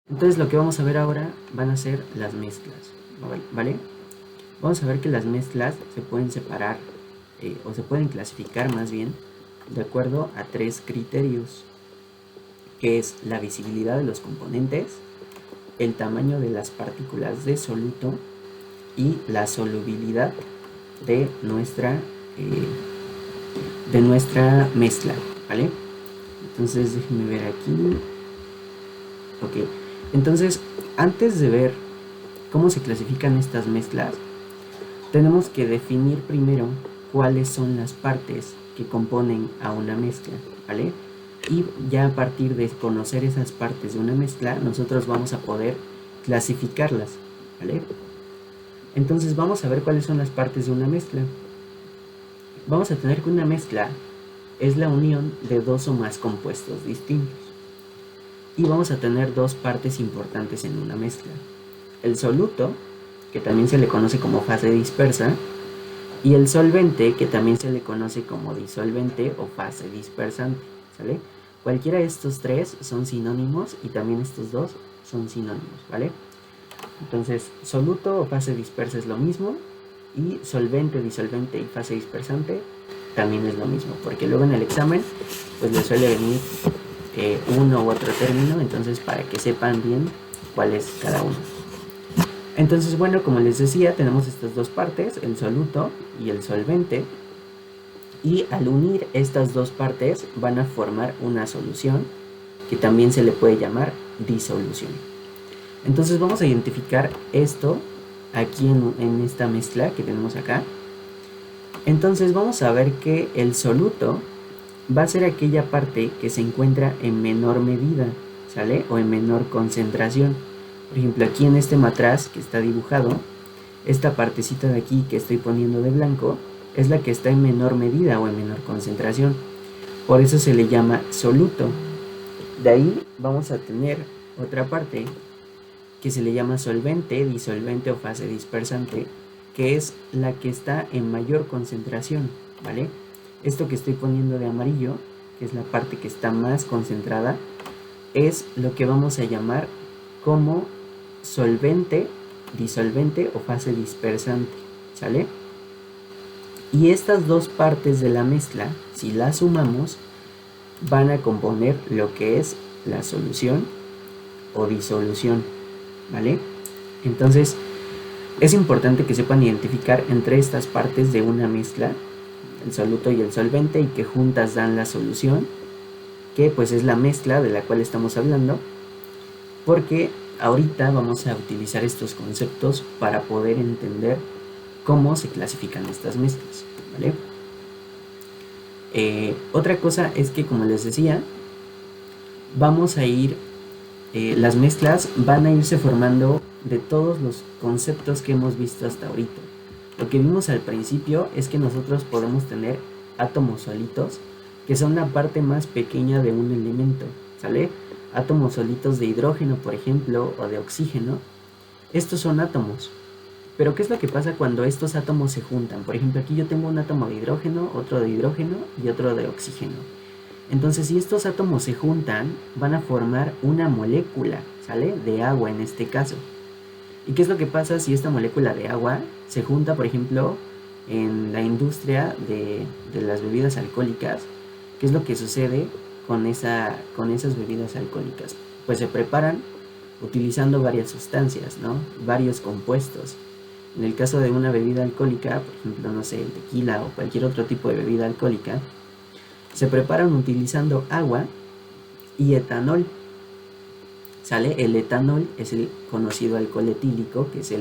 Entonces lo que vamos a ver ahora van a ser las mezclas, ¿vale? Vamos a ver que las mezclas se pueden separar o se pueden clasificar más bien de acuerdo a 3 criterios, que es la visibilidad de los componentes, el tamaño de las partículas de soluto y la solubilidad de nuestra mezcla, ¿vale? Entonces déjenme ver aquí. Ok, entonces antes de ver cómo se clasifican estas mezclas, tenemos que definir primero cuáles son las partes que componen a una mezcla, ¿vale? Y ya a partir de conocer esas partes de una mezcla, nosotros vamos a poder clasificarlas, ¿vale? Entonces vamos a ver cuáles son las partes de una mezcla. Vamos a tener que una mezcla es la unión de dos o más compuestos distintos. Y vamos a tener dos partes importantes en una mezcla. El soluto, que también se le conoce como fase dispersa, y el solvente, que también se le conoce como disolvente o fase dispersante, ¿sale? Cualquiera de estos tres son sinónimos y también estos dos son sinónimos, ¿vale? Entonces, soluto o fase dispersa es lo mismo y solvente, disolvente y fase dispersante también es lo mismo, porque luego en el examen pues le suele venir uno u otro término, entonces para que sepan bien cuál es cada uno. Entonces, bueno, como les decía, tenemos estas dos partes, el soluto y el solvente, y al unir estas dos partes van a formar una solución que también se le puede llamar disolución. Entonces vamos a identificar esto aquí en esta mezcla que tenemos acá. Entonces vamos a ver que el soluto va a ser aquella parte que se encuentra en menor medida, ¿sale? O en menor concentración. Por ejemplo, aquí en este matraz que está dibujado, esta partecita de aquí que estoy poniendo de blanco es la que está en menor medida o en menor concentración. Por eso se le llama soluto. De ahí vamos a tener otra parte que se le llama solvente, disolvente o fase dispersante, que es la que está en mayor concentración, ¿vale? Esto que estoy poniendo de amarillo, que es la parte que está más concentrada, es lo que vamos a llamar como solvente, disolvente o fase dispersante, ¿sale? Y estas dos partes de la mezcla, si las sumamos, van a componer lo que es la solución o disolución, ¿vale? Entonces, es importante que sepan identificar entre estas partes de una mezcla, el soluto y el solvente, y que juntas dan la solución, que pues es la mezcla de la cual estamos hablando, porque ahorita vamos a utilizar estos conceptos para poder entender cómo se clasifican estas mezclas, ¿vale? Otra cosa es que, como les decía, vamos a ir, las mezclas van a irse formando de todos los conceptos que hemos visto hasta ahorita. Lo que vimos al principio es que nosotros podemos tener átomos solitos, que son la parte más pequeña de un elemento, ¿sale? Átomos solitos de hidrógeno, por ejemplo, o de oxígeno. Estos son átomos. Pero ¿qué es lo que pasa cuando estos átomos se juntan? Por ejemplo, aquí yo tengo un átomo de hidrógeno, otro de hidrógeno y otro de oxígeno. Entonces, si estos átomos se juntan, van a formar una molécula, ¿sale? De agua en este caso. ¿Y qué es lo que pasa si esta molécula de agua se junta, por ejemplo, en la industria de las bebidas alcohólicas? ¿Qué es lo que sucede con esas bebidas alcohólicas? Pues se preparan utilizando varias sustancias, ¿no? Varios compuestos. En el caso de una bebida alcohólica, por ejemplo, no sé, el tequila o cualquier otro tipo de bebida alcohólica, se preparan utilizando agua y etanol, ¿sale? El etanol es el conocido alcohol etílico, que es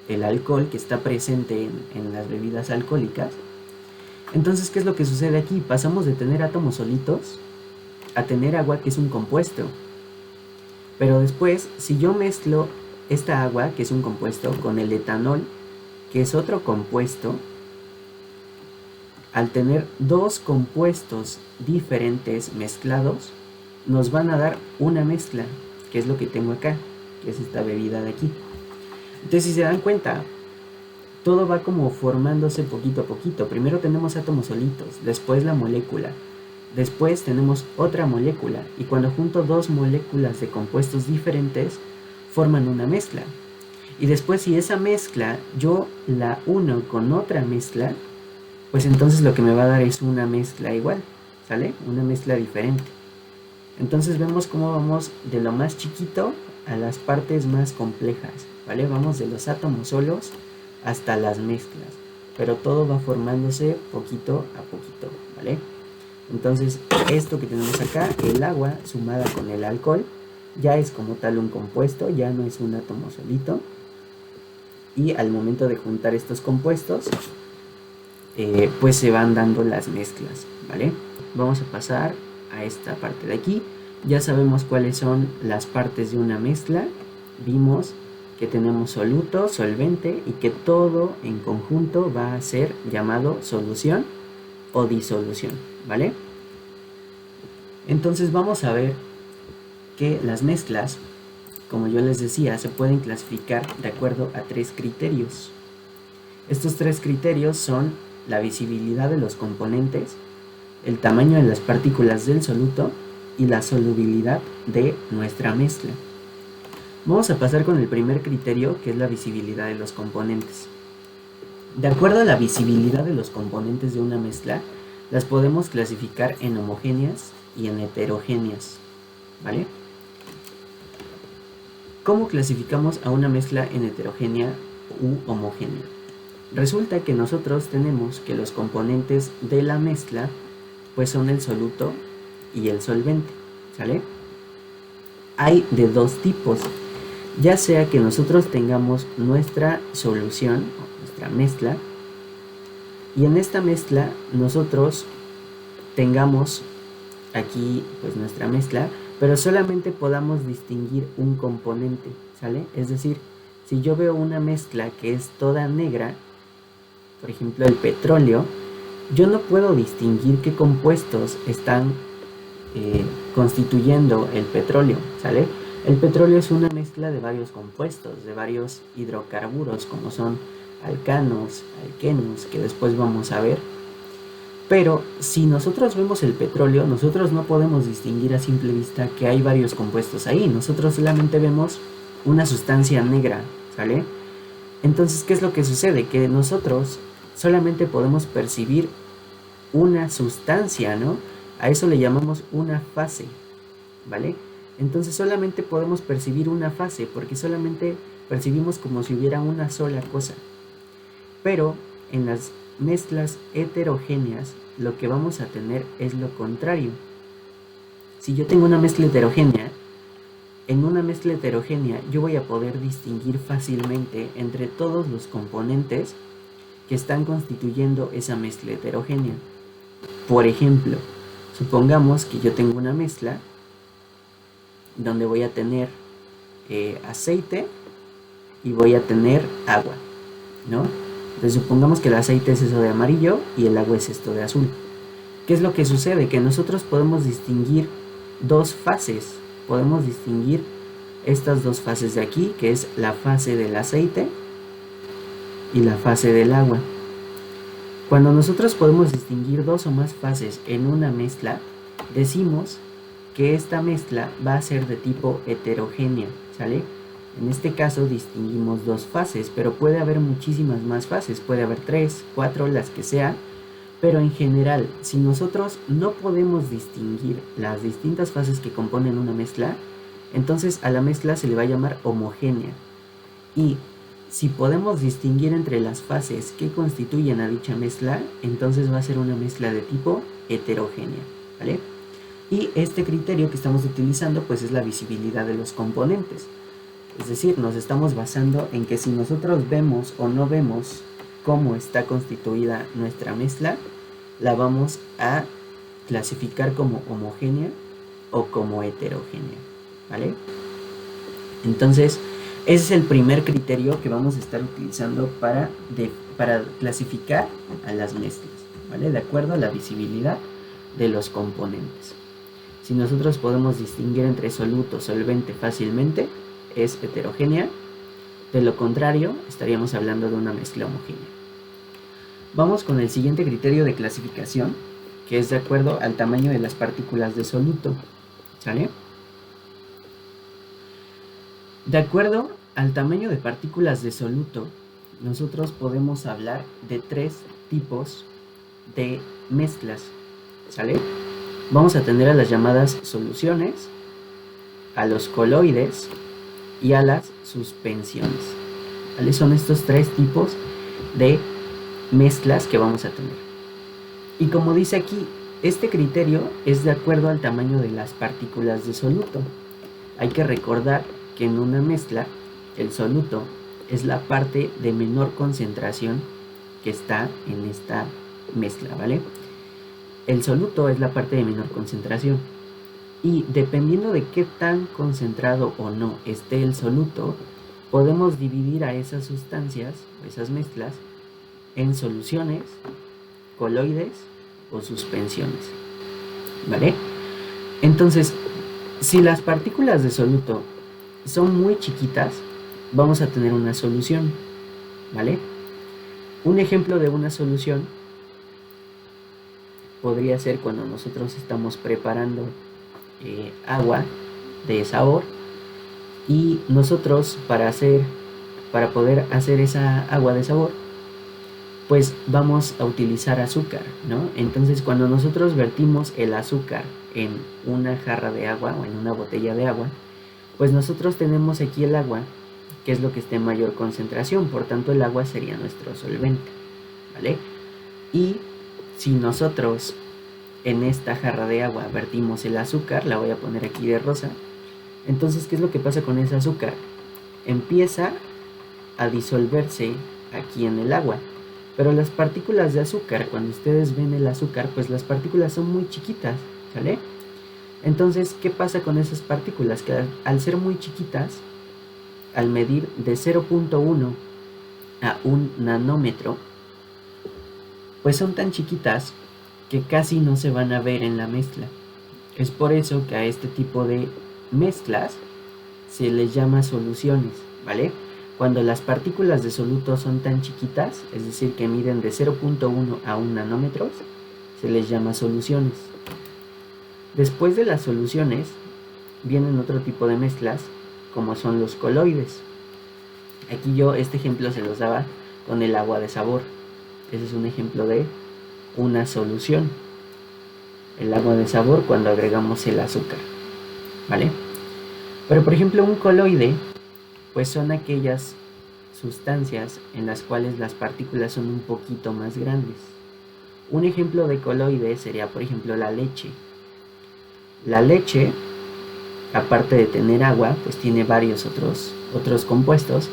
el alcohol que está presente en las bebidas alcohólicas. Entonces, ¿qué es lo que sucede aquí? Pasamos de tener átomos solitos a tener agua, que es un compuesto. Pero después, si yo mezclo esta agua, que es un compuesto, con el etanol, que es otro compuesto, al tener dos compuestos diferentes mezclados, nos van a dar una mezcla, que es lo que tengo acá, que es esta bebida de aquí. Entonces, si se dan cuenta, todo va como formándose poquito a poquito. Primero tenemos átomos solitos, después la molécula, Después tenemos otra molécula y cuando junto dos moléculas de compuestos diferentes forman una mezcla. Y después si esa mezcla yo la uno con otra mezcla, pues entonces lo que me va a dar es una mezcla igual, ¿sale? Una mezcla diferente. Entonces vemos cómo vamos de lo más chiquito a las partes más complejas, ¿vale? Vamos de los átomos solos hasta las mezclas, pero todo va formándose poquito a poquito, ¿vale? Entonces esto que tenemos acá, el agua sumada con el alcohol, ya es como tal un compuesto, ya no es un átomo solito. Y al momento de juntar estos compuestos, pues se van dando las mezclas, ¿vale? Vamos a pasar a esta parte de aquí. Ya sabemos cuáles son las partes de una mezcla. Vimos que tenemos soluto, solvente y que todo en conjunto va a ser llamado solución o disolución, ¿vale? Entonces vamos a ver que las mezclas, como yo les decía, se pueden clasificar de acuerdo a 3 criterios. Estos 3 criterios son la visibilidad de los componentes, el tamaño de las partículas del soluto y la solubilidad de nuestra mezcla. Vamos a pasar con el primer criterio, que es la visibilidad de los componentes. De acuerdo a la visibilidad de los componentes de una mezcla, las podemos clasificar en homogéneas y en heterogéneas, ¿vale? ¿Cómo clasificamos a una mezcla en heterogénea u homogénea? Resulta que nosotros tenemos que los componentes de la mezcla pues son el soluto y el solvente, ¿sale? Hay de dos tipos, ya sea que nosotros tengamos nuestra solución, nuestra mezcla, y en esta mezcla nosotros tengamos aquí pues nuestra mezcla, pero solamente podamos distinguir un componente, ¿sale? Es decir, si yo veo una mezcla que es toda negra, por ejemplo el petróleo, yo no puedo distinguir qué compuestos están constituyendo el petróleo, ¿sale? El petróleo es una mezcla de varios compuestos, de varios hidrocarburos, como son alcanos, alquenos, que después vamos a ver. Pero si nosotros vemos el petróleo, nosotros no podemos distinguir a simple vista que hay varios compuestos ahí. Nosotros solamente vemos una sustancia negra, ¿sale? Entonces, ¿qué es lo que sucede? Que nosotros solamente podemos percibir una sustancia, ¿no? A eso le llamamos una fase, ¿vale? Entonces solamente podemos percibir una fase porque solamente percibimos como si hubiera una sola cosa. Pero en las mezclas heterogéneas lo que vamos a tener es lo contrario. Si yo tengo una mezcla heterogénea, en una mezcla heterogénea yo voy a poder distinguir fácilmente entre todos los componentes que están constituyendo esa mezcla heterogénea. Por ejemplo, supongamos que yo tengo una mezcla donde voy a tener aceite y voy a tener agua, ¿no? Entonces supongamos que el aceite es eso de amarillo y el agua es esto de azul. ¿Qué es lo que sucede? Que nosotros podemos distinguir dos fases. Podemos distinguir estas dos fases de aquí, que es la fase del aceite y la fase del agua. Cuando nosotros podemos distinguir dos o más fases en una mezcla, decimos que esta mezcla va a ser de tipo heterogénea, ¿sale? En este caso distinguimos dos fases, pero puede haber muchísimas más fases, puede haber 3, 4, las que sea, pero en general, si nosotros no podemos distinguir las distintas fases que componen una mezcla, entonces a la mezcla se le va a llamar homogénea. Y si podemos distinguir entre las fases que constituyen a dicha mezcla, entonces va a ser una mezcla de tipo heterogénea, ¿vale? Y este criterio que estamos utilizando pues es la visibilidad de los componentes. Es decir, nos estamos basando en que si nosotros vemos o no vemos cómo está constituida nuestra mezcla, la vamos a clasificar como homogénea o como heterogénea, ¿vale? Entonces, ese es el primer criterio que vamos a estar utilizando para clasificar a las mezclas, ¿vale? De acuerdo a la visibilidad de los componentes. Si nosotros podemos distinguir entre soluto, solvente fácilmente, es heterogénea. De lo contrario, estaríamos hablando de una mezcla homogénea. Vamos con el siguiente criterio de clasificación, que es de acuerdo al tamaño de las partículas de soluto, ¿sale? De acuerdo al tamaño de partículas de soluto, nosotros podemos hablar de 3 tipos de mezclas, ¿sale? Vamos a tener a las llamadas soluciones, a los coloides y a las suspensiones, ¿vale? Son estos 3 tipos de mezclas que vamos a tener. Y como dice aquí, este criterio es de acuerdo al tamaño de las partículas de soluto. Hay que recordar que en una mezcla, el soluto es la parte de menor concentración que está en esta mezcla, ¿vale? El soluto es la parte de menor concentración. Y dependiendo de qué tan concentrado o no esté el soluto, podemos dividir a esas sustancias, esas mezclas, en soluciones, coloides o suspensiones, ¿vale? Entonces, si las partículas de soluto son muy chiquitas, vamos a tener una solución, ¿vale? Un ejemplo de una solución podría ser cuando nosotros estamos preparando agua de sabor y nosotros para poder hacer esa agua de sabor, pues vamos a utilizar azúcar, ¿no? Entonces cuando nosotros vertimos el azúcar en una jarra de agua o en una botella de agua, pues nosotros tenemos aquí el agua, que es lo que está en mayor concentración, por tanto el agua sería nuestro solvente, ¿vale? Y si nosotros en esta jarra de agua vertimos el azúcar, la voy a poner aquí de rosa, entonces ¿qué es lo que pasa con ese azúcar? Empieza a disolverse aquí en el agua, pero las partículas de azúcar, cuando ustedes ven el azúcar, pues las partículas son muy chiquitas, ¿vale? Entonces, ¿qué pasa con esas partículas? Que al ser muy chiquitas, al medir de 0.1 a 1 nanómetro, pues son tan chiquitas que casi no se van a ver en la mezcla. Es por eso que a este tipo de mezclas se les llama soluciones, ¿vale? Cuando las partículas de soluto son tan chiquitas, es decir, que miden de 0.1 a 1 nanómetros, se les llama soluciones. Después de las soluciones, vienen otro tipo de mezclas, como son los coloides. Aquí yo este ejemplo se los daba con el agua de sabor. Ese es un ejemplo de una solución. El agua de sabor cuando agregamos el azúcar, ¿vale? Pero por ejemplo un coloide, pues son aquellas sustancias en las cuales las partículas son un poquito más grandes. Un ejemplo de coloide sería por ejemplo la leche. La leche, aparte de tener agua, pues tiene varios otros compuestos.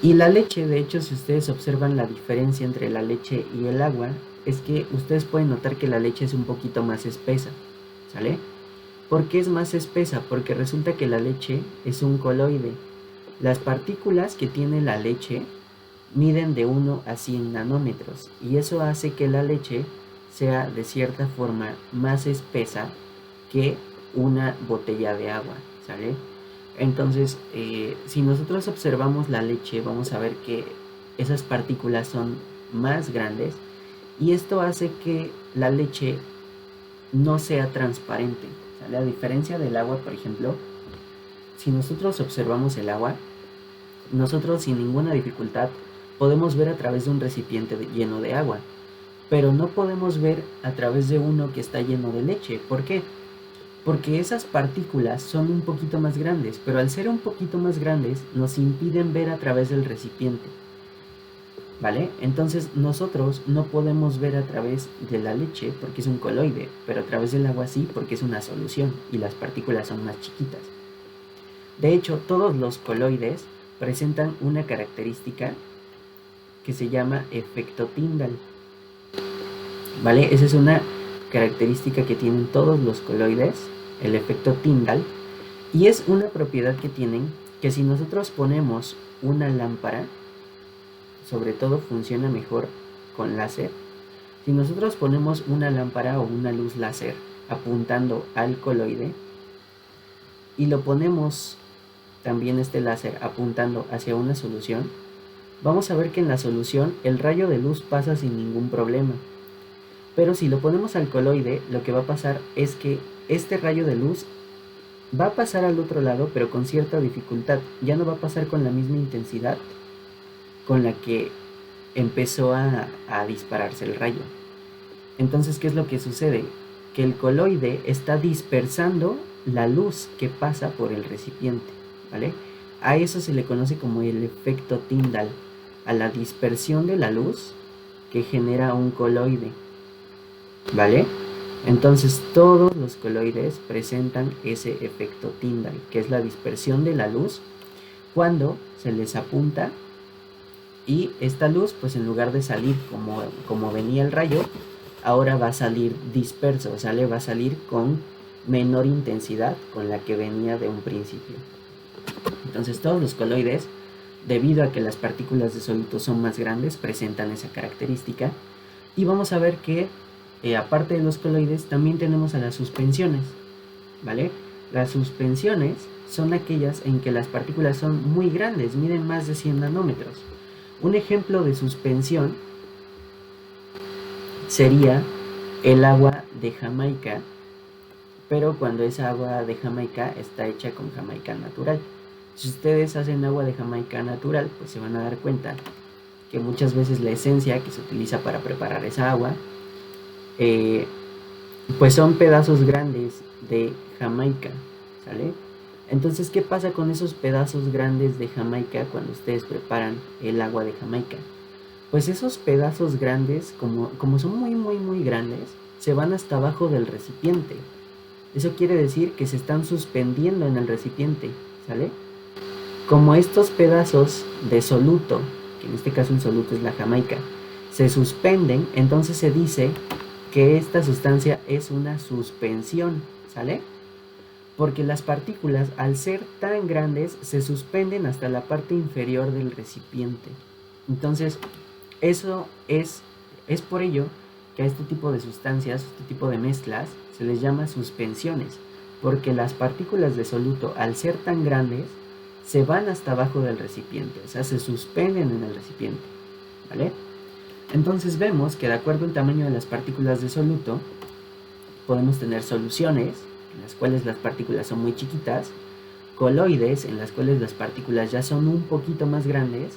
Y la leche, de hecho, si ustedes observan la diferencia entre la leche y el agua, es que ustedes pueden notar que la leche es un poquito más espesa, ¿sale? ¿Por qué es más espesa? Porque resulta que la leche es un coloide. Las partículas que tiene la leche miden de 1 a 100 nanómetros y eso hace que la leche sea de cierta forma más espesa que una botella de agua, ¿sale? Entonces, si nosotros observamos la leche, vamos a ver que esas partículas son más grandes y esto hace que la leche no sea transparente, ¿sale? A diferencia del agua, por ejemplo, si nosotros observamos el agua, nosotros sin ninguna dificultad podemos ver a través de un recipiente lleno de agua, pero no podemos ver a través de uno que está lleno de leche. ¿Por qué? Porque esas partículas son un poquito más grandes, pero al ser un poquito más grandes nos impiden ver a través del recipiente, ¿vale? Entonces nosotros no podemos ver a través de la leche porque es un coloide, pero a través del agua sí porque es una solución y las partículas son más chiquitas. De hecho, todos los coloides presentan una característica que se llama efecto Tyndall, ¿vale? Esa es una característica que tienen todos los coloides, el efecto Tyndall, y es una propiedad que tienen que si nosotros ponemos una lámpara, sobre todo funciona mejor con láser, si nosotros ponemos una lámpara o una luz láser apuntando al coloide y lo ponemos también este láser apuntando hacia una solución, vamos a ver que en la solución el rayo de luz pasa sin ningún problema. Pero si lo ponemos al coloide, lo que va a pasar es que este rayo de luz va a pasar al otro lado, pero con cierta dificultad. Ya no va a pasar con la misma intensidad con la que empezó a dispararse el rayo. Entonces, ¿qué es lo que sucede? Que el coloide está dispersando la luz que pasa por el recipiente, ¿vale? A eso se le conoce como el efecto Tyndall, a la dispersión de la luz que genera un coloide, ¿vale? Entonces todos los coloides presentan ese efecto Tyndall, que es la dispersión de la luz cuando se les apunta, y esta luz, pues en lugar de salir como venía el rayo, ahora va a salir disperso, o sea, le va a salir con menor intensidad con la que venía de un principio. Entonces todos los coloides, debido a que las partículas de soluto son más grandes, presentan esa característica. Y vamos a ver que aparte de los coloides también tenemos a las suspensiones, ¿vale? Las suspensiones son aquellas en que las partículas son muy grandes, miden más de 100 nanómetros. Un ejemplo de suspensión sería el agua de Jamaica, pero cuando esa agua de Jamaica está hecha con Jamaica natural. Si ustedes hacen agua de Jamaica natural, pues se van a dar cuenta que muchas veces la esencia que se utiliza para preparar esa agua, pues son pedazos grandes de Jamaica, ¿sale? Entonces, ¿qué pasa con esos pedazos grandes de Jamaica cuando ustedes preparan el agua de Jamaica? Pues esos pedazos grandes, como son muy grandes, se van hasta abajo del recipiente. Eso quiere decir que se están suspendiendo en el recipiente, ¿sale? Como estos pedazos de soluto, que en este caso el soluto es la Jamaica, se suspenden, entonces se dice que esta sustancia es una suspensión, ¿sale? Porque las partículas, al ser tan grandes, se suspenden hasta la parte inferior del recipiente. Entonces, eso es por ello que a este tipo de sustancias, este tipo de mezclas, se les llama suspensiones, porque las partículas de soluto, al ser tan grandes, se van hasta abajo del recipiente, o sea, se suspenden en el recipiente, ¿vale? Entonces vemos que de acuerdo al tamaño de las partículas de soluto, podemos tener soluciones, en las cuales las partículas son muy chiquitas, coloides, en las cuales las partículas ya son un poquito más grandes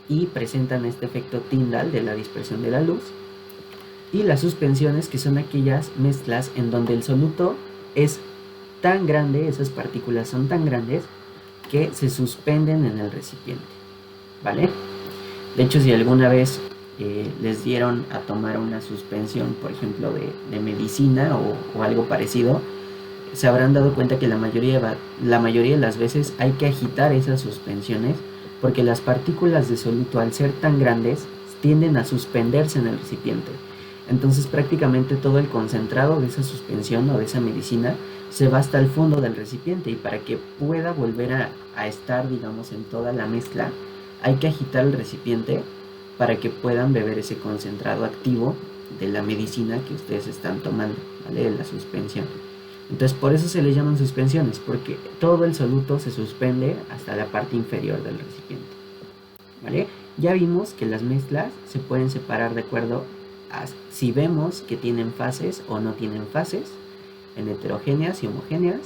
y presentan este efecto Tyndall de la dispersión de la luz, y las suspensiones, que son aquellas mezclas en donde el soluto es tan grande, esas partículas son tan grandes que se suspenden en el recipiente, ¿vale? De hecho, si alguna vez les dieron a tomar una suspensión, por ejemplo, de medicina o algo parecido, se habrán dado cuenta que la mayoría de las veces hay que agitar esas suspensiones, porque las partículas de soluto, al ser tan grandes, tienden a suspenderse en el recipiente. Entonces prácticamente todo el concentrado de esa suspensión o de esa medicina se va hasta el fondo del recipiente, y para que pueda volver a estar, digamos, en toda la mezcla, hay que agitar el recipiente para que puedan beber ese concentrado activo de la medicina que ustedes están tomando, ¿vale? De la suspensión. Entonces por eso se le llaman suspensiones, porque todo el soluto se suspende hasta la parte inferior del recipiente, ¿vale? Ya vimos que las mezclas se pueden separar de acuerdo a si vemos que tienen fases o no tienen fases, en heterogéneas y homogéneas,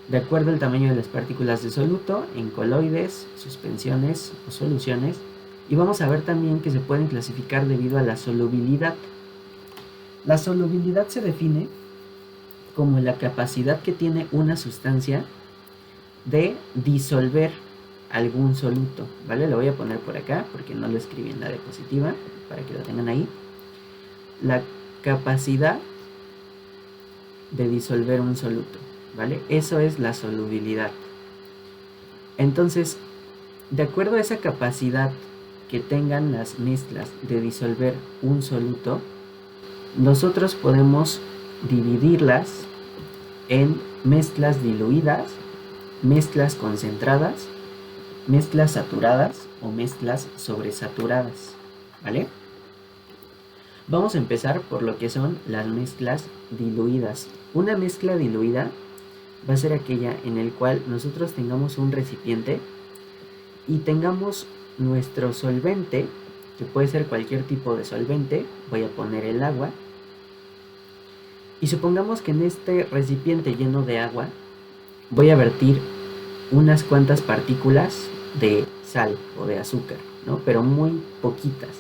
de acuerdo al tamaño de las partículas de soluto, en coloides, suspensiones o soluciones. Y vamos a ver también que se pueden clasificar debido a la solubilidad. La solubilidad se define como la capacidad que tiene una sustancia de disolver algún soluto, ¿vale? Lo voy a poner por acá porque no lo escribí en la diapositiva, para que lo tengan ahí. La capacidad de disolver un soluto, ¿vale? Eso es la solubilidad. Entonces, de acuerdo a esa capacidad que tengan las mezclas de disolver un soluto, nosotros podemos dividirlas en mezclas diluidas, mezclas concentradas, mezclas saturadas o mezclas sobresaturadas, ¿vale? Vamos a empezar por lo que son las mezclas diluidas. Una mezcla diluida va a ser aquella en el cual nosotros tengamos un recipiente y tengamos nuestro solvente, que puede ser cualquier tipo de solvente. Voy a poner el agua, Y supongamos que en este recipiente lleno de agua voy a vertir unas cuantas partículas de sal o de azúcar, ¿no? Pero muy poquitas.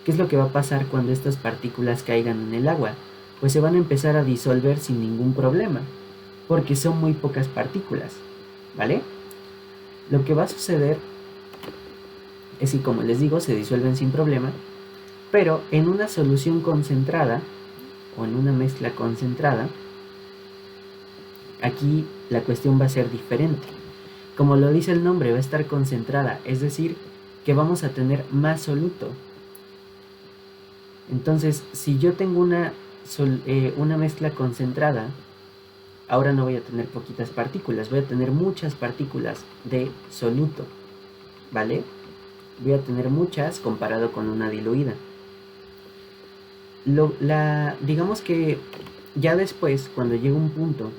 ¿Qué es lo que va a pasar cuando estas partículas caigan en el agua? Pues se van a empezar a disolver sin ningún problema, porque son muy pocas partículas, ¿vale? Lo que va a suceder es que, como les digo, se disuelven sin problema, pero en una solución concentrada o en una mezcla concentrada, aquí la cuestión va a ser diferente. Como lo dice el nombre, va a estar concentrada, es decir, que vamos a tener más soluto. Entonces, si yo tengo una mezcla concentrada, ahora no voy a tener poquitas partículas, voy a tener muchas partículas de soluto, ¿vale? Voy a tener muchas comparado con una diluida. Digamos que ya después, cuando llega un punto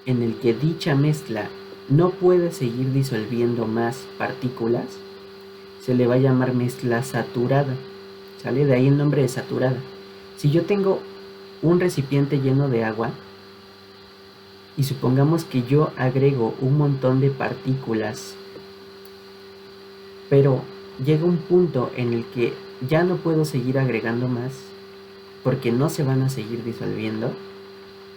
en el que dicha mezcla no puede seguir disolviendo más partículas, se le va a llamar mezcla saturada, ¿sale? De ahí el nombre de saturada. Si yo tengo un recipiente lleno de agua y supongamos que yo agrego un montón de partículas, pero llega un punto en el que ya no puedo seguir agregando más porque no se van a seguir disolviendo,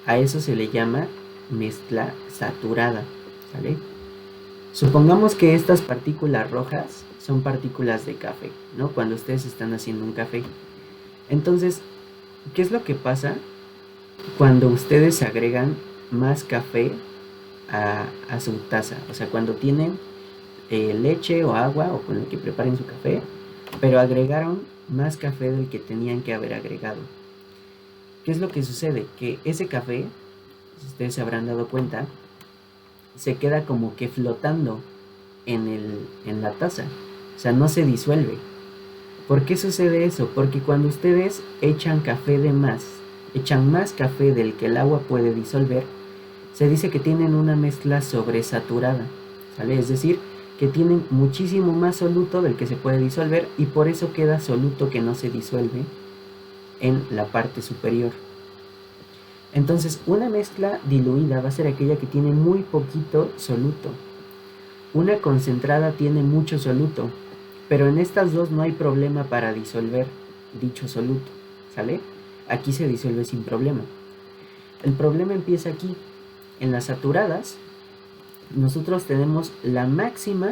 a eso se le llama mezcla saturada, ¿vale? Supongamos que estas partículas rojas son partículas de café, ¿no? Cuando ustedes están haciendo un café. Entonces, ¿qué es lo que pasa cuando ustedes agregan más café a su taza? O sea, cuando tienen leche o agua o con lo que preparen su café, pero agregaron más café del que tenían que haber agregado. ¿Qué es lo que sucede? Que ese café, si ustedes se habrán dado cuenta, se queda como que flotando en la taza. O sea, no se disuelve. ¿Por qué sucede eso? Porque cuando ustedes echan café de más, echan más café del que el agua puede disolver, se dice que tienen una mezcla sobresaturada, ¿sale? Es decir, que tienen muchísimo más soluto del que se puede disolver y por eso queda soluto que no se disuelve en la parte superior. Entonces, una mezcla diluida va a ser aquella que tiene muy poquito soluto. Una concentrada tiene mucho soluto, pero en estas dos no hay problema para disolver dicho soluto, ¿sale? Aquí se disuelve sin problema. El problema empieza aquí. En las saturadas, nosotros tenemos la máxima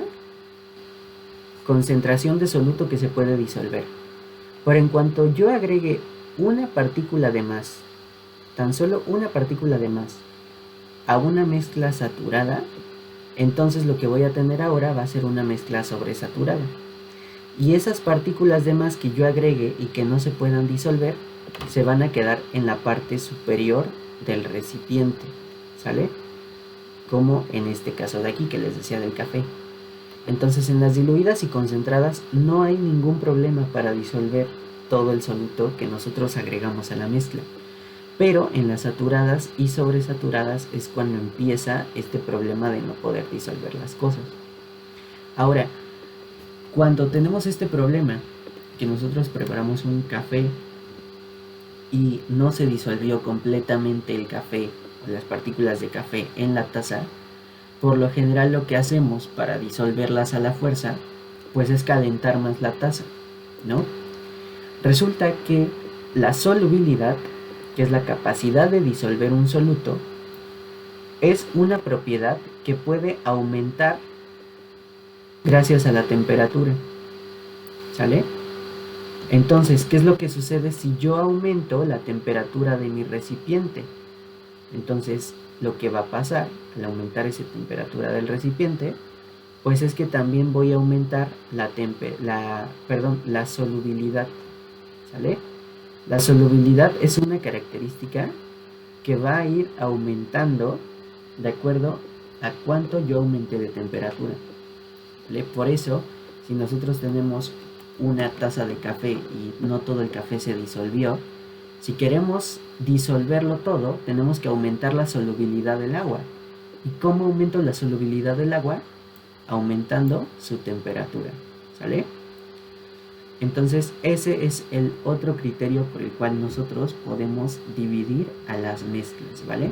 concentración de soluto que se puede disolver. Pero en cuanto yo agregue una partícula de más, tan solo una partícula de más, a una mezcla saturada, entonces lo que voy a tener ahora va a ser una mezcla sobresaturada. Y esas partículas de más que yo agregue y que no se puedan disolver, se van a quedar en la parte superior del recipiente, ¿sale? Como en este caso de aquí que les decía del café. Entonces en las diluidas y concentradas no hay ningún problema para disolver todo el soluto que nosotros agregamos a la mezcla. Pero en las saturadas y sobresaturadas es cuando empieza este problema de no poder disolver las cosas. Ahora, cuando tenemos este problema, que nosotros preparamos un café y no se disolvió completamente el café o las partículas de café en la taza, por lo general lo que hacemos para disolverlas a la fuerza, pues es calentar más la taza, ¿no? Resulta que la solubilidad, que es la capacidad de disolver un soluto, es una propiedad que puede aumentar gracias a la temperatura, ¿sale? Entonces, ¿qué es lo que sucede si yo aumento la temperatura de mi recipiente? Entonces, lo que va a pasar al aumentar esa temperatura del recipiente, pues es que también voy a aumentar la solubilidad, ¿sale? La solubilidad es una característica que va a ir aumentando de acuerdo a cuánto yo aumente de temperatura, ¿vale? Por eso, si nosotros tenemos una taza de café y no todo el café se disolvió, si queremos disolverlo todo, tenemos que aumentar la solubilidad del agua. ¿Y cómo aumento la solubilidad del agua? Aumentando su temperatura, ¿sale? Entonces ese es el otro criterio por el cual nosotros podemos dividir a las mezclas, ¿vale?